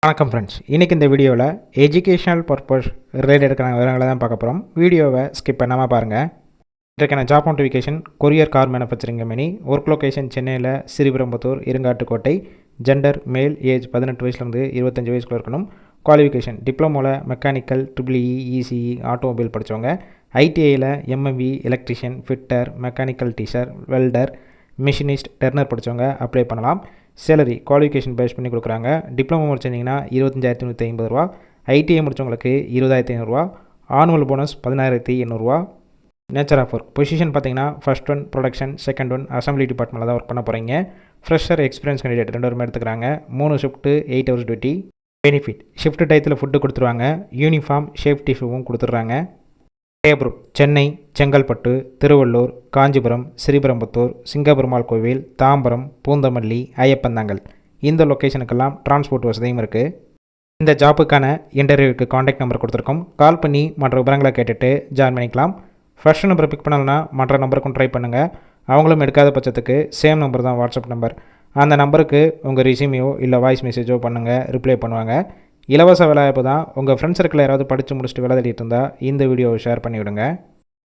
வணக்கம் ஃப்ரெண்ட்ஸ், இன்றைக்கி இந்த வீடியோவில் எஜுகேஷனல் பர்பஸ் ரிலேட்டடுக்கான விவரங்களை தான் பார்க்க போகிறோம். வீடியோவை ஸ்கிப் பண்ணாமல் பாருங்கள். இதற்கான job notification Korean car manufacturing company. Work location சென்னையில் Sriperumbudur, Irungattukottai. Gender male, age 18 வயசுலேருந்து 25 வயசுக்குள்ள இருக்கணும். குவாலிஃபிகேஷன் டிப்ளமோவில் மெக்கானிக்கல், EEE, ECE, ஆட்டோமொபைல் படித்தவங்க. ஐடிஐயில் MME, electrician, fitter, mechanical teacher, welder, machinist, turner படித்தவங்க அப்ளை பண்ணலாம். சேலரி குவாலிஃபிகேஷன் பேஸ் பண்ணி கொடுக்குறாங்க. டிப்ளமோ முடிச்சிருந்தீங்கன்னா 25,150 ரூபா, ஐடிஐ முடித்தவங்களுக்கு 20,500 ரூபா, ஆனுவல் போனஸ் 16,800 ரூபா. நேச்சர் ஆஃப் ஒர்க் பொசிஷன் பார்த்தீங்கன்னா first one production, second one assembly டிபார்ட்மெண்ட்டில் தான் ஒர்க் பண்ண போகிறீங்க. ஃப்ரெஷர், எக்ஸ்பீரியன்ஸ் கேண்டிடேட் 2 பேருமே எடுத்துக்கிறாங்க. 3 shift, 8 hours duty. Benefit shift டயத்தில் ஃபுட்டு கொடுத்துருவாங்க. யூனிஃபார்ம், சேஃப்டி ஷூவும் கொடுத்துட்றாங்க. டேப்ரூட் சென்னை, செங்கல்பட்டு, திருவள்ளூர், காஞ்சிபுரம், ஸ்ரீபெரும்புத்தூர், சிங்கப்பெருமாள் கோவில், தாம்பரம், பூந்தமல்லி, ஐயப்பந்தாங்கல் இந்த லொக்கேஷனுக்கெல்லாம் டிரான்ஸ்போர்ட் வசதியும் இருக்குது. இந்த ஜாப்புக்கான இன்டர்வியூக்கு காண்டாக்ட் நம்பர் கொடுத்துருக்கோம். கால் பண்ணி மற்ற விவரங்களை கேட்டுட்டு ஜாயின் பண்ணிக்கலாம். ஃபர்ஸ்ட் நம்பரை பிக் பண்ணலன்னா மற்ற நம்பருக்கும் ட்ரை பண்ணுங்கள். அவங்களும் எடுக்காத பட்சத்துக்கு சேம் நம்பர் தான் வாட்ஸ்அப் நம்பர். அந்த நம்பருக்கு உங்கள் ரெஸ்யூமையோ இல்லை வாய்ஸ் மெசேஜோ பண்ணுங்கள், ரிப்ளை பண்ணுவாங்க. இலவச வேலைவாய்ப்பு தான். உங்கள் ஃப்ரெண்ட்ஸ் சர்க்கிளில் யாராவது படித்து முடிச்சுட்டு வேலை தேடிட்டு இருந்தால் இந்த வீடியோவை ஷேர் பண்ணிவிடுங்க.